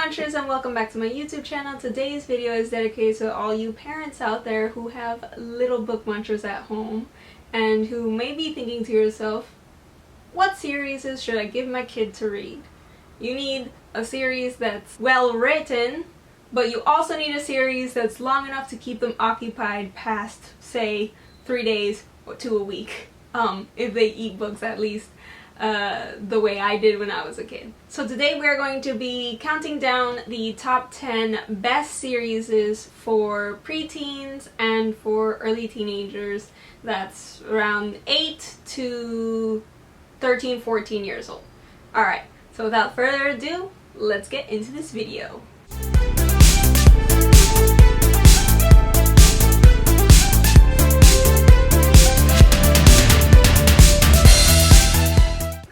Munchers, and welcome back to my YouTube channel. Today's video is dedicated to all you parents out there who have little book munchers at home and who may be thinking to yourself, what series should I give my kid to read? You need a series that's well written, but you also need a series that's long enough to keep them occupied past, say, 3 days or to a week, if they eat books at least. The way I did when I was a kid. So today we're going to be counting down the top 10 best series for preteens and for early teenagers. That's around 8 to 13, 14 years old. Alright, so without further ado, let's get into this video.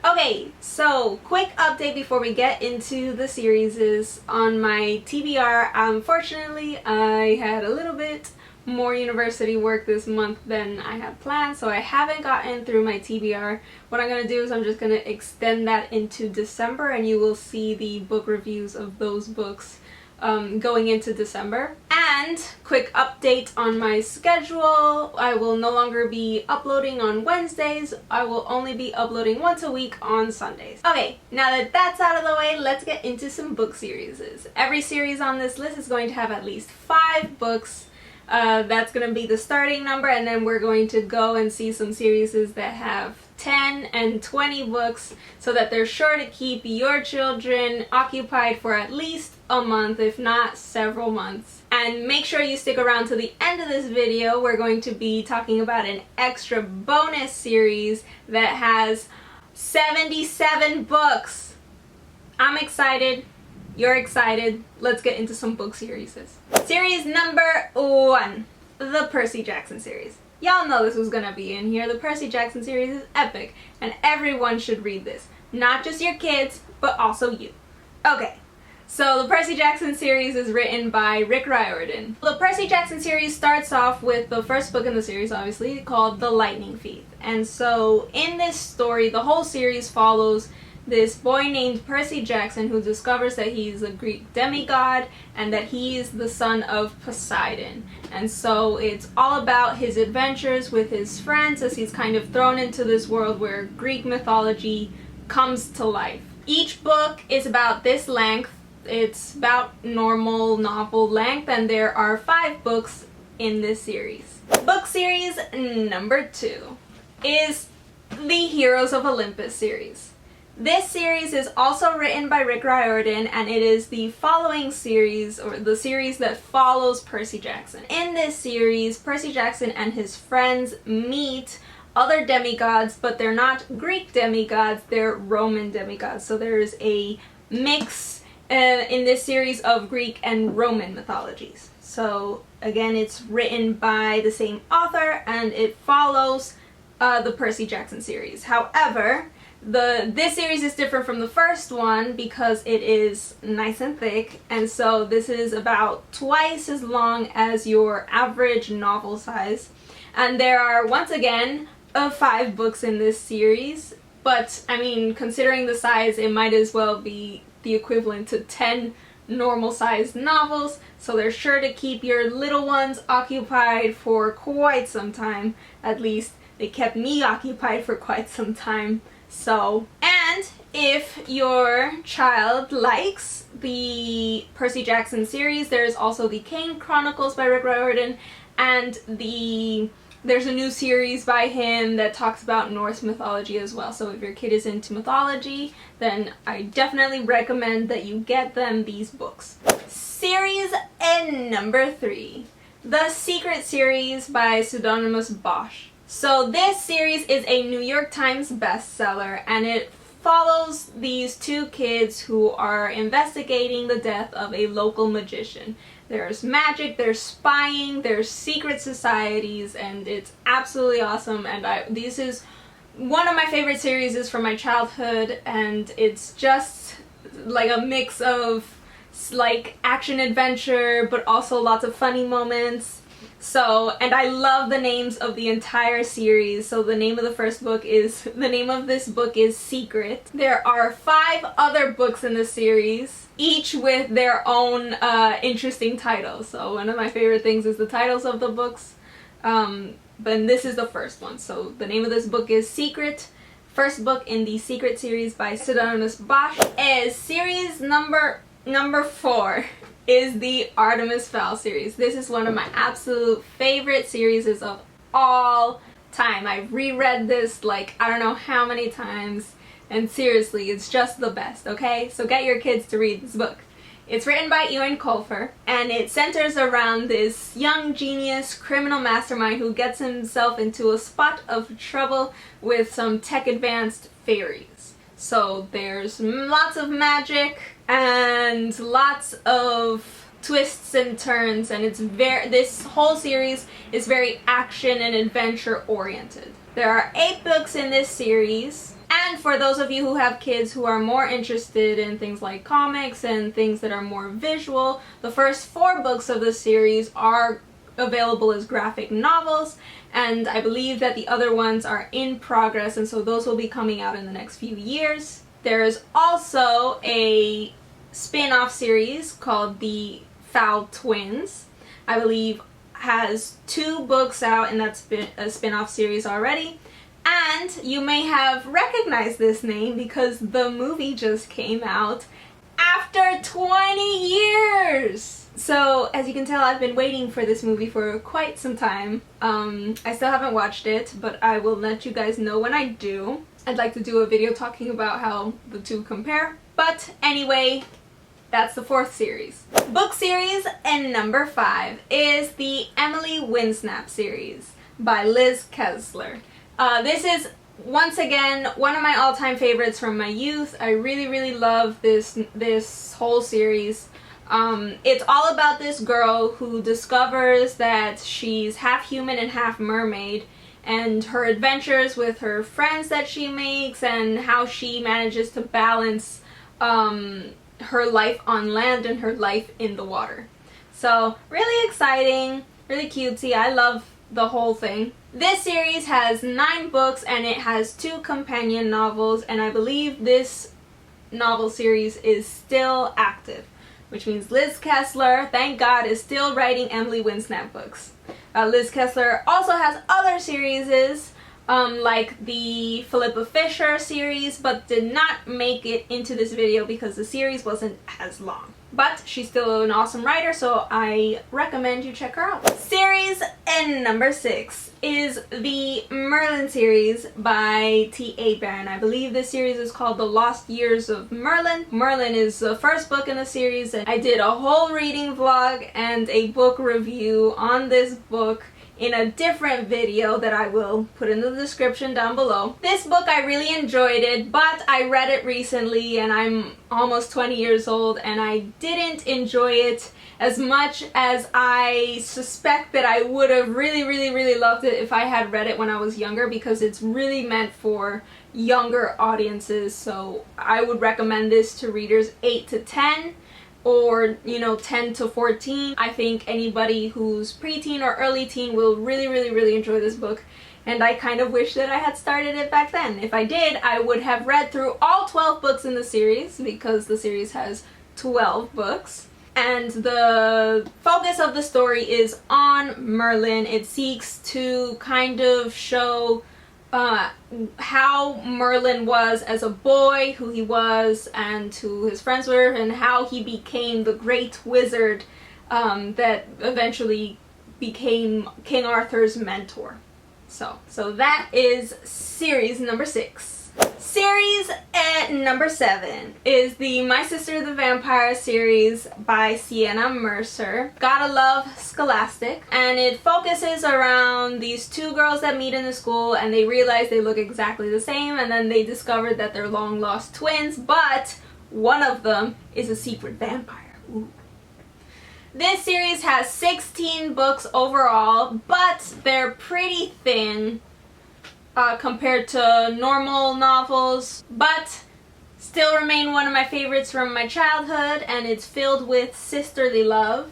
Okay, so quick update before we get into the series is on my TBR. Unfortunately, I had a little bit more university work this month than I had planned, so I haven't gotten through my TBR. What I'm going to do is I'm just going to extend that into December, and you will see the book reviews of those books going into December. And quick update on my schedule, I will no longer be uploading on Wednesdays. I will only be uploading once a week on Sundays. Okay, now that that's out of the way, let's get into some book series. Every series on this list is going to have at least 5 books. That's going to be the starting number, and then we're going to go and see some series that have 10 and 20 books so that they're sure to keep your children occupied for at least a month, if not several months. And make sure you stick around to the end of this video. We're going to be talking about an extra bonus series that has 77 books. I'm excited. You're excited. Let's get into some book series. Series number 1, the Percy Jackson series. Y'all know this was gonna be in here. The Percy Jackson series is epic, and everyone should read this. Not just your kids, but also you. Okay, so the Percy Jackson series is written by Rick Riordan. The Percy Jackson series starts off with the first book in the series, obviously, called The Lightning Thief. And so in this story, the whole series follows this boy named Percy Jackson who discovers that he's a Greek demigod and that he is the son of Poseidon. And so it's all about his adventures with his friends as he's kind of thrown into this world where Greek mythology comes to life. Each book is about this length. It's about normal novel length, and there are 5 books in this series. Book series number 2 is the Heroes of Olympus series. This series is also written by Rick Riordan, and it is the following series, or the series that follows Percy Jackson. In this series, Percy Jackson and his friends meet other demigods, but they're not Greek demigods, they're Roman demigods. So there's a mix in this series of Greek and Roman mythologies. So again, it's written by the same author, and it follows the Percy Jackson series. However, this series is different from the first one because it is nice and thick, and so this is about twice as long as your average novel size. And there are, once again, 5 books in this series, but I mean, considering the size, it might as well be the equivalent to 10 normal sized novels, so they're sure to keep your little ones occupied for quite some time. At least they kept me occupied for quite some time. So, and if your child likes the Percy Jackson series, there's also the Kane Chronicles by Rick Riordan, and there's a new series by him that talks about Norse mythology as well. So if your kid is into mythology, then I definitely recommend that you get them these books. Series number 3, the Secret series by Pseudonymous Bosch. So this series is a New York Times bestseller, and it follows these 2 kids who are investigating the death of a local magician. There's magic, there's spying, there's secret societies, and it's absolutely awesome. And this is one of my favorite series from my childhood, and it's just like a mix of like action adventure, but also lots of funny moments. So, and I love the names of the entire series. So the name of this book is Secret. There are 5 other books in the series, each with their own interesting titles. So one of my favorite things is the titles of the books. But this is the first one. So the name of this book is Secret. First book in the Secret series by Artemis Fowl. Is series number 4 is the Artemis Fowl series. This is one of my absolute favorite series of all time. I've reread this like I don't know how many times, and seriously, it's just the best, okay? So get your kids to read this book. It's written by Ewan Colfer, and it centers around this young genius criminal mastermind who gets himself into a spot of trouble with some tech-advanced fairies. So there's lots of magic and lots of twists and turns, and this whole series is very action and adventure oriented. There are 8 books in this series. And for those of you who have kids who are more interested in things like comics and things that are more visual, the first 4 books of the series are available as graphic novels, and I believe that the other ones are in progress, and so those will be coming out in the next few years. There's also a spin-off series called the Fowl Twins. I believe has 2 books out, and that's been a spin-off series already. And you may have recognized this name because the movie just came out after 20 years! So, as you can tell, I've been waiting for this movie for quite some time. I still haven't watched it, but I will let you guys know when I do. I'd like to do a video talking about how the 2 compare. But anyway, that's the 4th series. Book series and number 5 is the Emily Winsnap series by Liz Kessler. This is, once again, one of my all-time favorites from my youth. I really love this whole series. It's all about this girl who discovers that she's half human and half mermaid, and her adventures with her friends that she makes, and how she manages to balance her life on land and her life in the water. So, really exciting, really cutesy. I love the whole thing. This series has 9 books, and it has 2 companion novels, and I believe this novel series is still active, which means Liz Kessler, thank God, is still writing Emily Winsnap books. Liz Kessler also has other series, like the Philippa Fisher series, but did not make it into this video because the series wasn't as long. But she's still an awesome writer, so I recommend you check her out. Series and number 6 is the Merlin series by T.A. Barron. I believe this series is called The Lost Years of Merlin. Merlin is the first book in the series, and I did a whole reading vlog and a book review on this book in a different video that I will put in the description down below. This book, I really enjoyed it, but I read it recently and I'm almost 20 years old, and I didn't enjoy it as much as I suspect that I would have really loved it if I had read it when I was younger, because it's really meant for younger audiences. So I would recommend this to readers 8 to 10. Or, 10 to 14. I think anybody who's preteen or early teen will really enjoy this book, and I kind of wish that I had started it back then. If I did, I would have read through all 12 books in the series, because the series has 12 books. And the focus of the story is on Merlin. It seeks to kind of show how Merlin was as a boy, who he was, and who his friends were, and how he became the great wizard that eventually became King Arthur's mentor. So that is series number 6. Series at number 7 is the My Sister the Vampire series by Sienna Mercer. Gotta love Scholastic, and it focuses around these 2 girls that meet in the school, and they realize they look exactly the same, and then they discover that they're long lost twins, but one of them is a secret vampire. Ooh. This series has 16 books overall, but they're pretty thin compared to normal novels, but still remain one of my favorites from my childhood, and it's filled with sisterly love.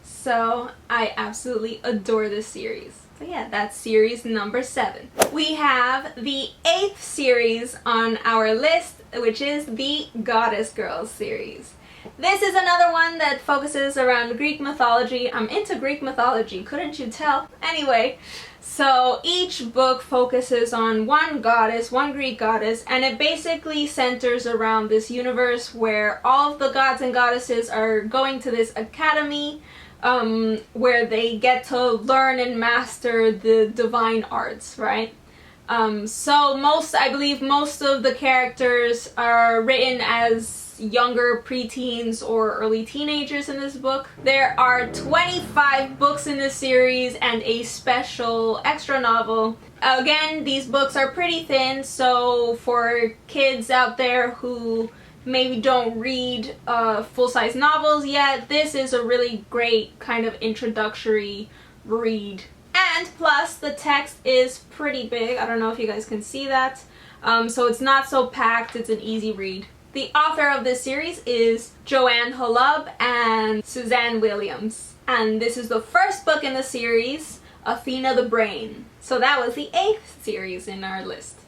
So I absolutely adore this series. So yeah, that's series number 7. We have the 8th series on our list, which is the Goddess Girls series. This is another one that focuses around Greek mythology. I'm into Greek mythology, couldn't you tell? Anyway, so each book focuses on one goddess, one Greek goddess, and it basically centers around this universe where all of the gods and goddesses are going to this academy where they get to learn and master the divine arts, right? So I believe most of the characters are written as younger preteens or early teenagers in this book. There are 25 books in this series and a special extra novel. Again, these books are pretty thin, so for kids out there who maybe don't read full-size novels yet, this is a really great kind of introductory read. And plus, the text is pretty big. I don't know if you guys can see that. So it's not so packed, it's an easy read. The author of this series is Joanne Holub and Suzanne Williams. And this is the first book in the series, Athena the Brain. So that was the 8th series in our list.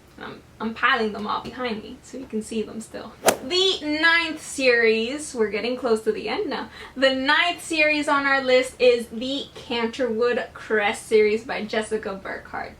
I'm piling them all behind me so you can see them still. The 9th series, we're getting close to the end now. The 9th series on our list is the Canterwood Crest series by Jessica Burkhart.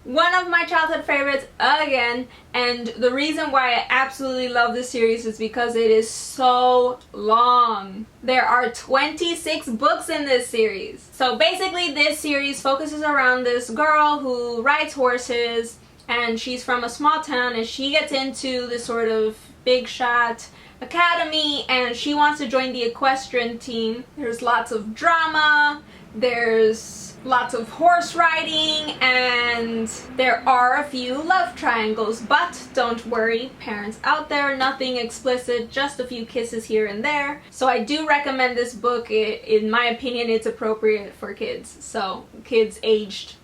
One of my childhood favorites again, and the reason why I absolutely love this series is because it is so long. There are 26 books in this series. So basically this series focuses around this girl who rides horses, and she's from a small town, and she gets into this sort of big shot academy, and she wants to join the equestrian team. There's lots of drama, there's lots of horse riding, and there are a few love triangles, but don't worry, parents out there, nothing explicit, just a few kisses here and there. So I do recommend this book. In my opinion, it's appropriate for kids, so kids aged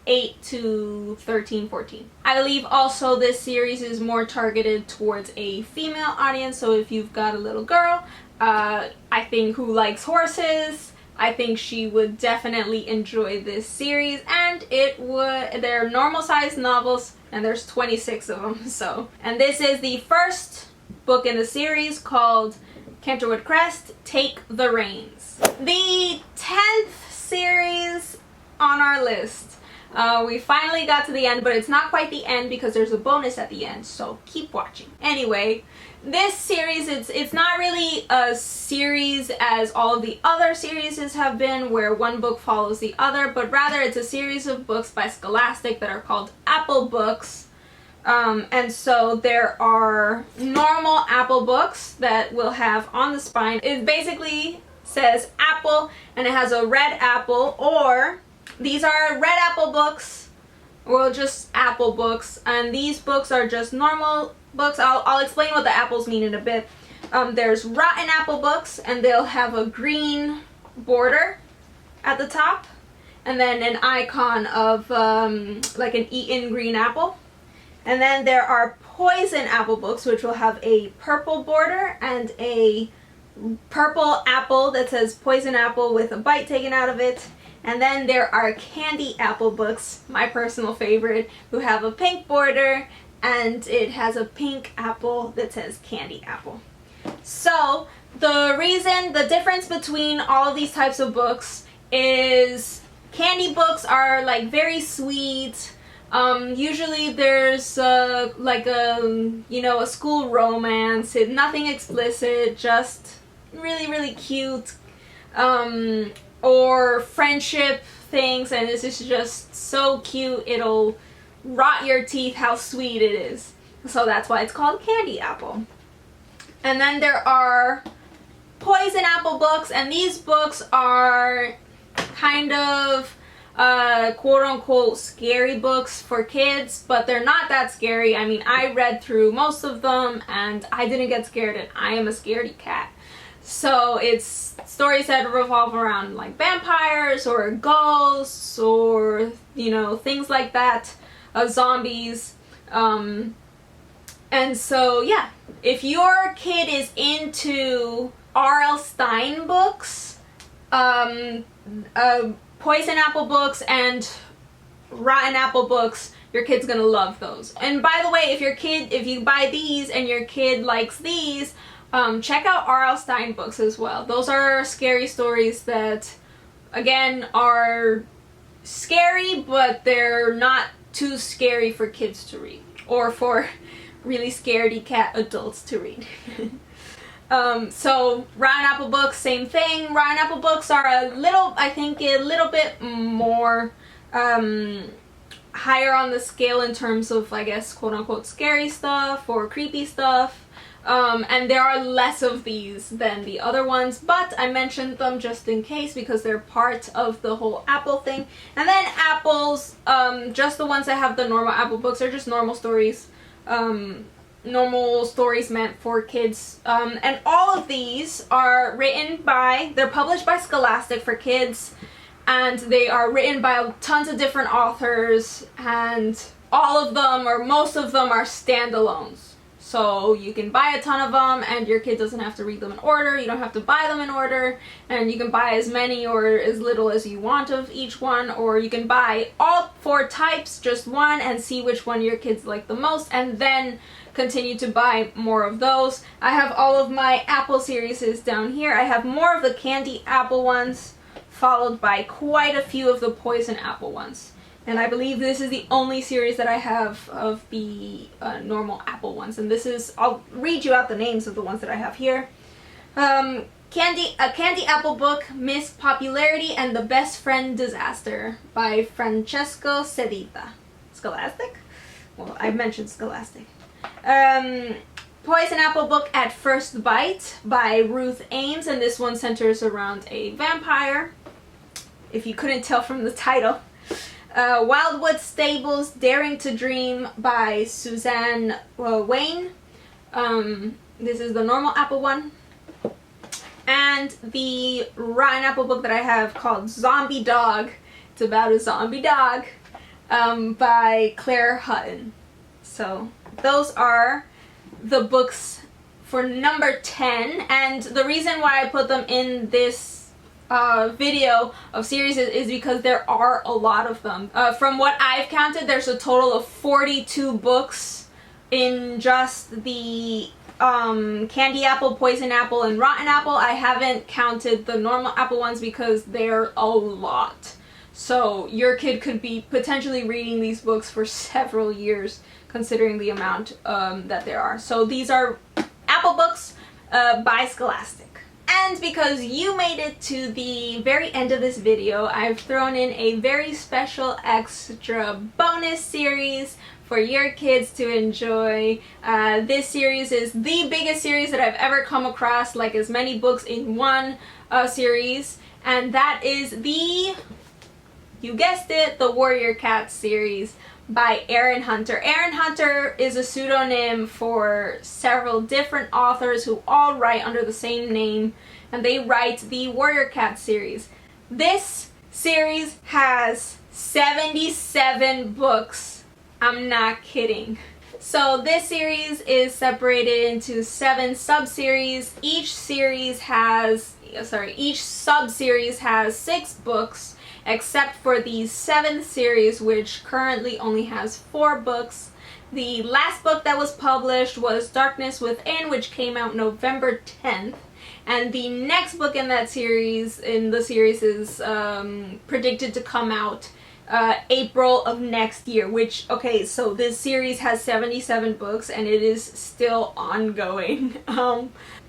8 to 13, 14. I believe also this series is more targeted towards a female audience, so if you've got a little girl, I think who likes horses, I think she would definitely enjoy this series, and they're normal sized novels, and there's 26 of them, so. And this is the first book in the series called Canterwood Crest, Take the Reins. The 10th series on our list. We finally got to the end, but it's not quite the end because there's a bonus at the end, so keep watching. Anyway, this series, it's not really a series as all of the other series have been, where one book follows the other, but rather it's a series of books by Scholastic that are called Apple books. And so there are normal Apple books that will have on the spine, it basically says Apple, and it has a red apple, or these are red apple books, or just Apple books, and these books are just normal books. I'll explain what the apples mean in a bit. There's rotten apple books, and they'll have a green border at the top, and then an icon of like an eaten green apple. And then there are poison apple books, which will have a purple border and a purple apple that says poison apple with a bite taken out of it. And then there are candy apple books, my personal favorite, who have a pink border, and it has a pink apple that says candy apple. So the difference between all of these types of books is candy books are like very sweet. Usually there's like a school romance, nothing explicit, just really cute. Or friendship things, and this is just so cute, it'll rot your teeth how sweet it is. So that's why it's called candy apple. And then there are poison apple books, and these books are kind of quote-unquote scary books for kids, but they're not that scary. I mean, I read through most of them and I didn't get scared, and I am a scaredy cat. So it's stories that revolve around like vampires or ghosts or, things like that, zombies. And so, yeah, if your kid is into R.L. Stine books, poison apple books and rotten apple books. Your kid's gonna love those. And by the way, if you buy these and your kid likes these, check out R.L. Stine books as well. Those are scary stories that, again, are scary, but they're not too scary for kids to read, or for really scaredy cat adults to read. So rotten apple books, same thing. Rotten apple books are I think a little bit more higher on the scale in terms of, I guess, quote-unquote scary stuff or creepy stuff. And there are less of these than the other ones, but I mentioned them just in case because they're part of the whole apple thing. And then apples, just the ones that have the normal apple books are just normal stories. Normal stories meant for kids. And all of these are they're published by Scholastic for kids, and they are written by tons of different authors, and all of them, or most of them, are standalones. So you can buy a ton of them and your kid doesn't have to read them in order. You don't have to buy them in order, and you can buy as many or as little as you want of each one, or you can buy all 4 types, just one, and see which one your kids like the most, and then continue to buy more of those. I have all of my apple series down here. I have more of the candy apple ones, followed by quite a few of the poison apple ones. And I believe this is the only series that I have of the normal apple ones. And this is, I'll read you out the names of the ones that I have here. A Candy Apple Book, Miss Popularity and the Best Friend Disaster by Francesco Cedita. Scholastic? Well, I mentioned Scholastic. Poison Apple Book at First Bite by Ruth Ames, and this one centers around a vampire, if you couldn't tell from the title. Wildwood Stables Daring to Dream by Suzanne Wayne. This is the normal apple one. And the rotten apple book that I have called Zombie Dog. It's about a zombie dog, by Claire Hutton. So those are the books for number 10, and the reason why I put them in this video of series is because there are a lot of them. From what I've counted, there's a total of 42 books in just the Candy Apple, Poison Apple, and Rotten Apple. I haven't counted the normal apple ones because they're a lot. So your kid could be potentially reading these books for several years, considering the amount that there are. So these are apple books by Scholastic. And because you made it to the very end of this video, I've thrown in a very special extra bonus series for your kids to enjoy. This series is the biggest series that I've ever come across, like as many books in one series, and that is the, you guessed it, the Warrior Cats series by Erin Hunter. Erin Hunter is a pseudonym for several different authors who all write under the same name, and they write the Warrior Cat series. This series has 77 books. I'm not kidding. So this series is separated into 7 sub-series. Each sub-series has 6 books, except for the 7th series, which currently only has 4 books. The last book that was published was Darkness Within, which came out November 10th. And the next book in that series, is predicted to come out April of next year, which, okay, so this series has 77 books and it is still ongoing.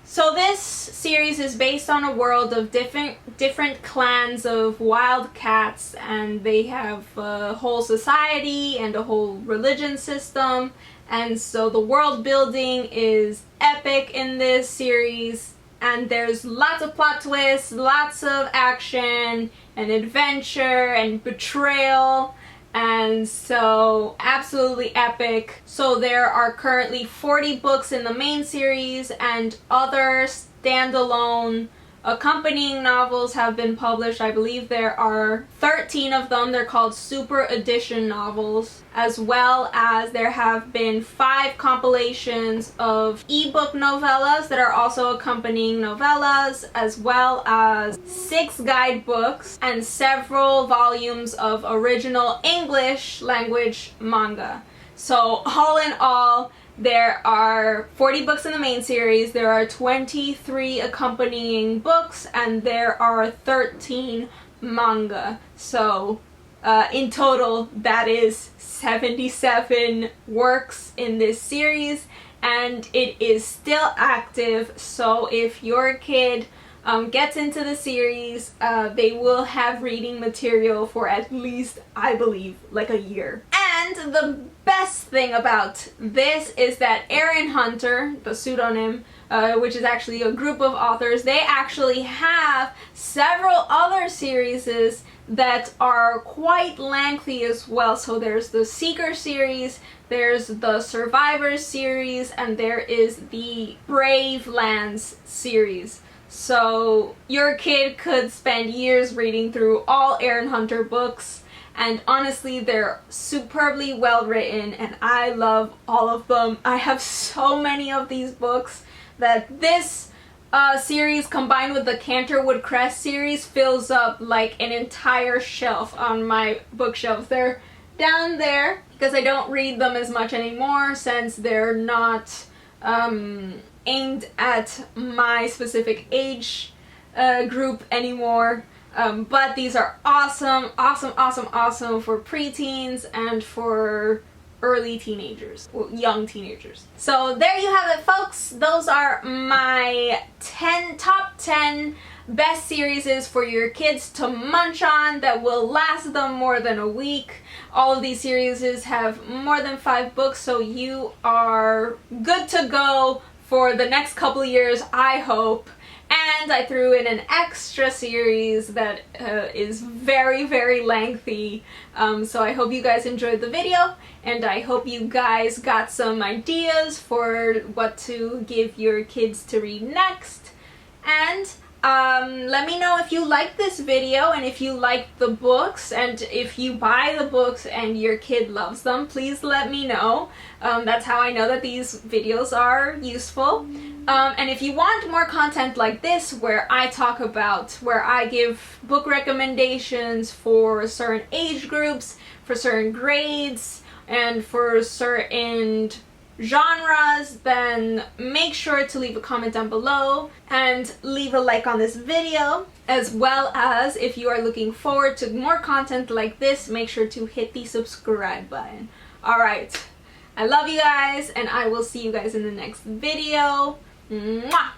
So this series is based on a world of different clans of wild cats, and they have a whole society and a whole religion system, and so the world building is epic in this series, and there's lots of plot twists, lots of action and adventure and betrayal, and so absolutely epic. So there are currently 40 books in the main series and other standalone accompanying novels have been published. I believe there are 13 of them. They're called Super Edition novels, as well as there have been 5 compilations of ebook novellas that are also accompanying novellas, as well as 6 guidebooks and several volumes of original English language manga. So all in all, there are 40 books in the main series, there are 23 accompanying books, and there are 13 manga. So in total, that is 77 works in this series, and it is still active. So if your kid gets into the series, they will have reading material for at least, I believe, like a year. And the best thing about this is that Aaron Hunter, the pseudonym, which is actually a group of authors, they actually have several other series that are quite lengthy as well. So there's the Seeker series, there's the Survivors series, and there is the Brave Lands series. So your kid could spend years reading through all Aaron Hunter books, and honestly, they're superbly well written, and I love all of them. I have so many of these books that this series combined with the Canterwood Crest series fills up like an entire shelf on my bookshelves. They're down there because I don't read them as much anymore since they're not aimed at my specific age group anymore. But these are awesome for preteens and for early teenagers, well, young teenagers. So there you have it, folks. Those are my top 10 best series for your kids to munch on that will last them more than a week. All of these series have more than 5 books, so you are good to go for the next couple of years, I hope. And I threw in an extra series that is very lengthy. So I hope you guys enjoyed the video, and I hope you guys got some ideas for what to give your kids to read next. And let me know if you liked this video and if you liked the books, and if you buy the books and your kid loves them, please let me know. That's how I know that these videos are useful. And if you want more content like this, where I give book recommendations for certain age groups, for certain grades, and for certain genres, then make sure to leave a comment down below and leave a like on this video, as well as if you are looking forward to more content like this, make sure to hit the subscribe button. Alright, I love you guys, and I will see you guys in the next video. Mwah!